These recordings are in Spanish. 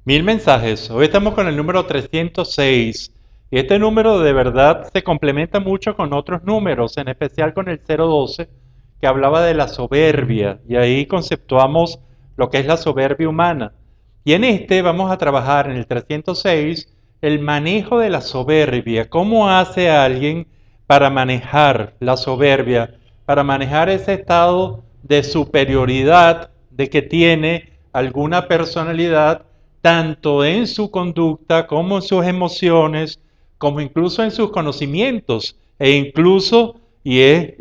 Mil mensajes. Hoy estamos con el número 306 y este número de verdad se complementa mucho con otros números, en especial con el 012 que hablaba de la soberbia y ahí conceptuamos lo que es la soberbia humana. Y en este vamos a trabajar en el 306 el manejo de la soberbia. ¿Cómo hace alguien para manejar la soberbia, para manejar ese estado de superioridad de que tiene alguna personalidad, tanto en su conducta como en sus emociones, como incluso en sus conocimientos, e incluso, y es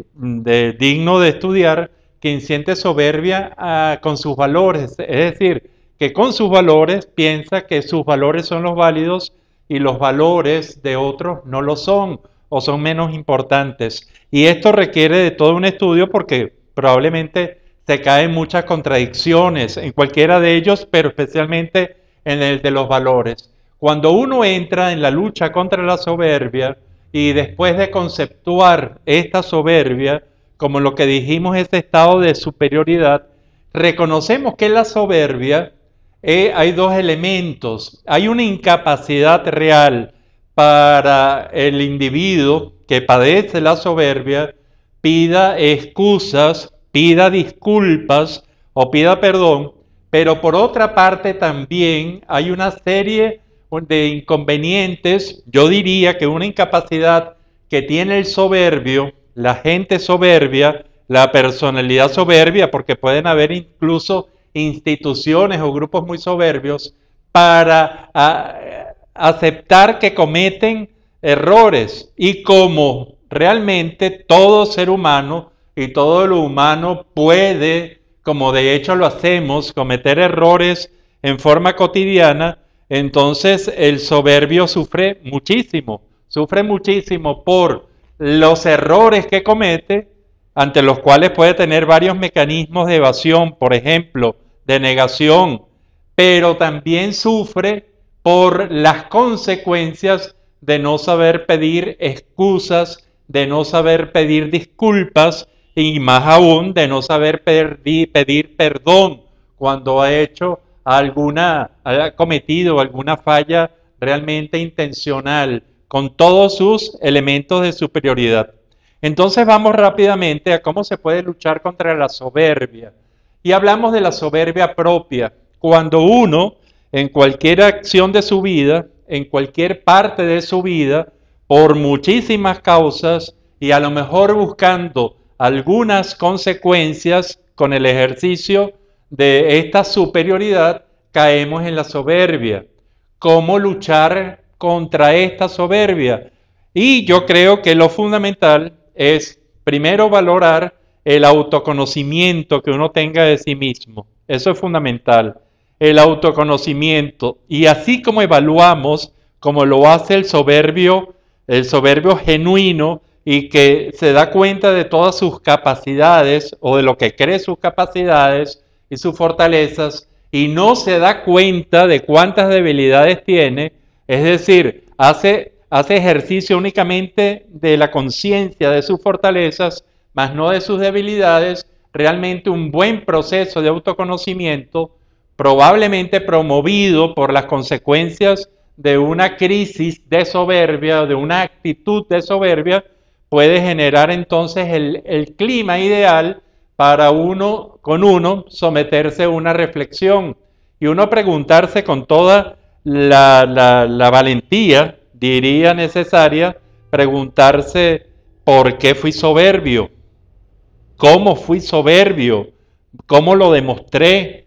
digno de estudiar, quien siente soberbia con sus valores, es decir, que con sus valores piensa que sus valores son los válidos y los valores de otros no lo son o son menos importantes. Y esto requiere de todo un estudio porque probablemente se caen muchas contradicciones en cualquiera de ellos, pero especialmente en el de los valores. Cuando uno entra en la lucha contra la soberbia y después de conceptuar esta soberbia como lo que dijimos, ese estado de superioridad, reconocemos que la soberbia hay dos elementos. Hay una incapacidad real para el individuo que padece la soberbia, pida excusas, pida disculpas o pida perdón, pero por otra parte también hay una serie de inconvenientes, yo diría que una incapacidad que tiene el soberbio, la gente soberbia, la personalidad soberbia, porque pueden haber incluso instituciones o grupos muy soberbios, para aceptar que cometen errores. Y como realmente todo ser humano y todo lo humano puede, como de hecho lo hacemos, cometer errores en forma cotidiana, entonces el soberbio sufre muchísimo por los errores que comete, ante los cuales puede tener varios mecanismos de evasión, por ejemplo, de negación, pero también sufre por las consecuencias de no saber pedir excusas, de no saber pedir disculpas y más aún de no saber pedir perdón cuando ha cometido alguna falla realmente intencional, con todos sus elementos de superioridad. Entonces vamos rápidamente a cómo se puede luchar contra la soberbia. Y hablamos de la soberbia propia. Cuando uno, en cualquier acción de su vida, en cualquier parte de su vida, por muchísimas causas y a lo mejor buscando algunas consecuencias con el ejercicio de esta superioridad, caemos en la soberbia. ¿Cómo luchar contra esta soberbia? Y yo creo que lo fundamental es primero valorar el autoconocimiento que uno tenga de sí mismo. Eso es fundamental. El autoconocimiento. Y así como evaluamos, como lo hace el soberbio genuino y que se da cuenta de todas sus capacidades o de lo que cree sus capacidades y sus fortalezas y no se da cuenta de cuántas debilidades tiene, es decir, hace ejercicio únicamente de la conciencia de sus fortalezas, más no de sus debilidades, realmente un buen proceso de autoconocimiento, probablemente promovido por las consecuencias de una crisis de soberbia, de una actitud de soberbia, puede generar entonces el clima ideal para con uno someterse a una reflexión y uno preguntarse con toda la valentía, diría necesaria, preguntarse por qué fui soberbio, cómo fui soberbio, cómo lo demostré,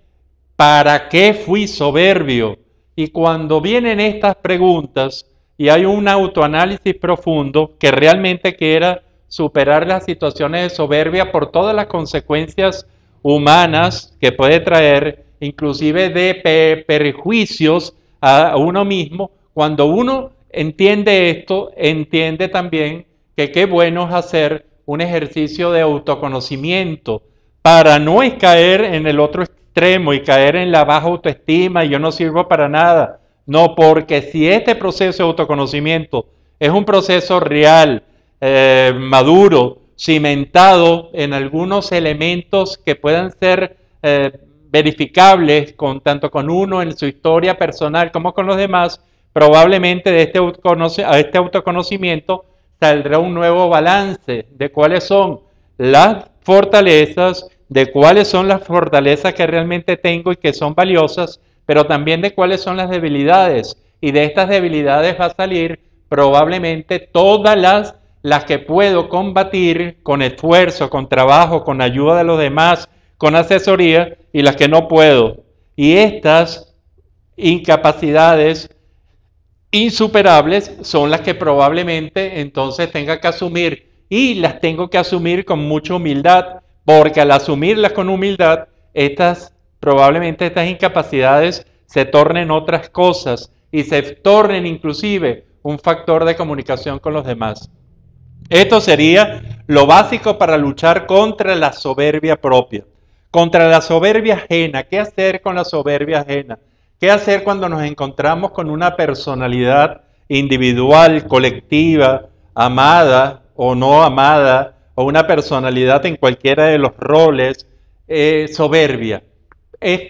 para qué fui soberbio. Y cuando vienen estas preguntas y hay un autoanálisis profundo que realmente quiera superar las situaciones de soberbia por todas las consecuencias humanas que puede traer, inclusive de perjuicios a uno mismo, cuando uno entiende esto, entiende también que qué bueno es hacer un ejercicio de autoconocimiento para no caer en el otro extremo y caer en la baja autoestima y yo no sirvo para nada. No, porque si este proceso de autoconocimiento es un proceso real, maduro, cimentado en algunos elementos que puedan ser verificables tanto con uno en su historia personal como con los demás, probablemente de este autoconocimiento saldrá un nuevo balance de cuáles son las fortalezas, de cuáles son las fortalezas que realmente tengo y que son valiosas, pero también de cuáles son las debilidades. Y de estas debilidades va a salir probablemente todas las que puedo combatir con esfuerzo, con trabajo, con ayuda de los demás, con asesoría, y las que no puedo. Y estas incapacidades insuperables son las que probablemente entonces tenga que asumir, y las tengo que asumir con mucha humildad, porque al asumirlas con humildad, probablemente estas incapacidades se tornen otras cosas y se tornen inclusive un factor de comunicación con los demás. Esto sería lo básico para luchar contra la soberbia propia, contra la soberbia ajena. ¿Qué hacer con la soberbia ajena? ¿Qué hacer cuando nos encontramos con una personalidad individual, colectiva, amada o no amada, o una personalidad en cualquiera de los roles soberbia?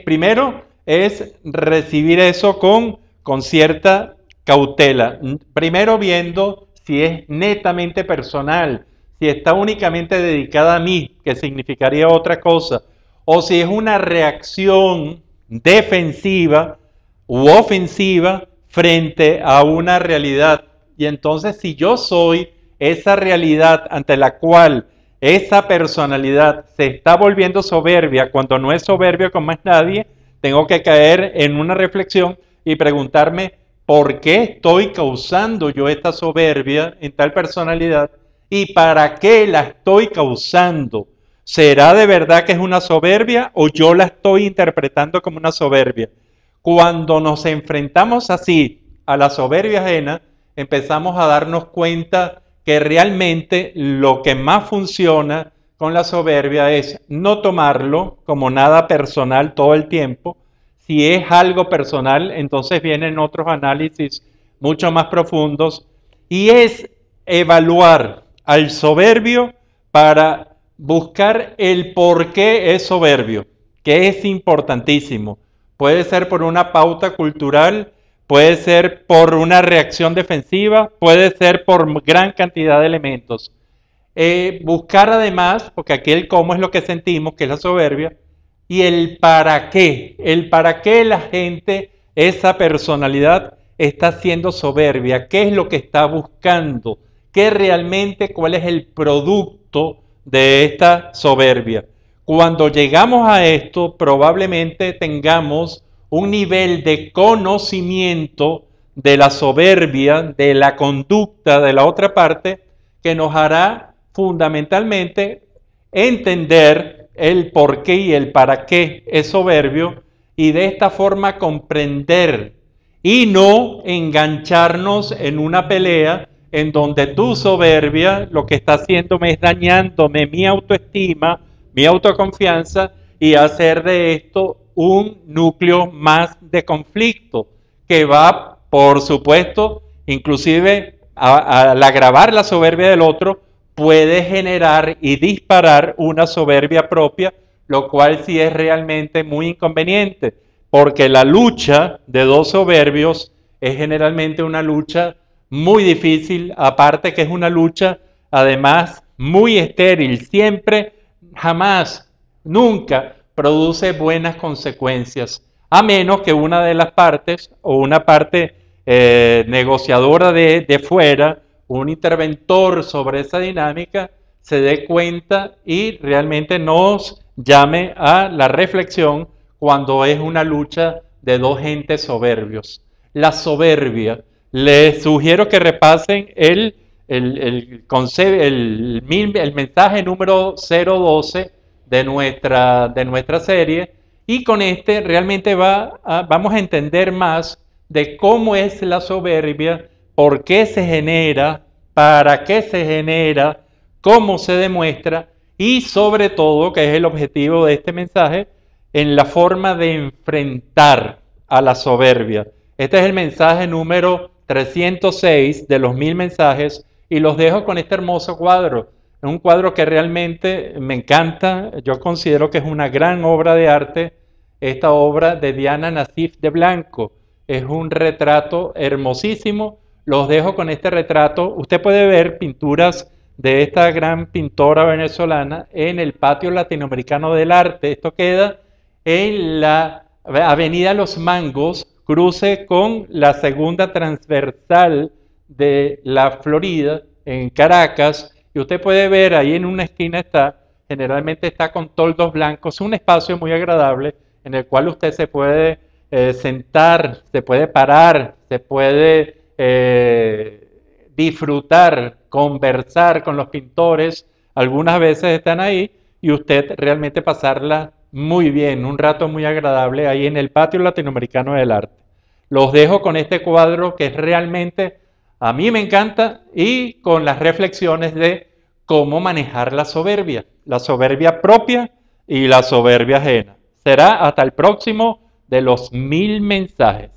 Primero es recibir eso con cierta cautela. Primero viendo si es netamente personal, si está únicamente dedicada a mí, que significaría otra cosa, o si es una reacción defensiva u ofensiva frente a una realidad. Y entonces, si yo soy esa realidad ante la cual esa personalidad se está volviendo soberbia cuando no es soberbia con más nadie, tengo que caer en una reflexión y preguntarme por qué estoy causando yo esta soberbia en tal personalidad y para qué la estoy causando. ¿Será de verdad que es una soberbia o yo la estoy interpretando como una soberbia? Cuando nos enfrentamos así a la soberbia ajena, empezamos a darnos cuenta que realmente lo que más funciona con la soberbia es no tomarlo como nada personal todo el tiempo. Si es algo personal, entonces vienen otros análisis mucho más profundos, y es evaluar al soberbio para buscar el por qué es soberbio, que es importantísimo. Puede ser por una pauta cultural, puede ser por una reacción defensiva, puede ser por gran cantidad de elementos. Buscar además, porque aquí el cómo es lo que sentimos, que es la soberbia, y el para qué la gente, esa personalidad está siendo soberbia, qué es lo que está buscando, qué realmente, cuál es el producto de esta soberbia. Cuando llegamos a esto, probablemente tengamos un nivel de conocimiento de la soberbia, de la conducta de la otra parte, que nos hará fundamentalmente entender el por qué y el para qué es soberbio, y de esta forma comprender y no engancharnos en una pelea en donde tu soberbia lo que está haciéndome es dañándome mi autoestima, mi autoconfianza, y hacer de esto un núcleo más de conflicto que va, por supuesto, inclusive al agravar la soberbia del otro, puede generar y disparar una soberbia propia, lo cual sí es realmente muy inconveniente, porque la lucha de dos soberbios es generalmente una lucha muy difícil, aparte que es una lucha además muy estéril, siempre, jamás, nunca produce buenas consecuencias, a menos que una de las partes o una parte negociadora de fuera, un interventor sobre esa dinámica, se dé cuenta y realmente nos llame a la reflexión cuando es una lucha de dos gentes soberbios. La soberbia. Les sugiero que repasen el mensaje número 012 de nuestra serie, y con este realmente vamos a entender más de cómo es la soberbia, por qué se genera, para qué se genera, cómo se demuestra, y sobre todo, que es el objetivo de este mensaje, en la forma de enfrentar a la soberbia. Este es el mensaje número 306 de los 1000 mensajes, y los dejo con este hermoso cuadro. Es un cuadro que realmente me encanta, yo considero que es una gran obra de arte, esta obra de Diana Nassif de Blanco. Es un retrato hermosísimo. Los dejo con este retrato. Usted puede ver pinturas de esta gran pintora venezolana en el Patio Latinoamericano del Arte. Esto queda en la Avenida Los Mangos, cruce con la segunda transversal de la Florida, en Caracas, y usted puede ver ahí en una esquina está, generalmente está con toldos blancos, un espacio muy agradable en el cual usted se puede sentar, se puede parar, se puede disfrutar, conversar con los pintores, algunas veces están ahí y usted realmente pasarla muy bien, un rato muy agradable ahí en el Patio Latinoamericano del Arte. Los dejo con este cuadro que es realmente, a mí me encanta, y con las reflexiones de cómo manejar la soberbia propia y la soberbia ajena. Será hasta el próximo de los 1000 mensajes.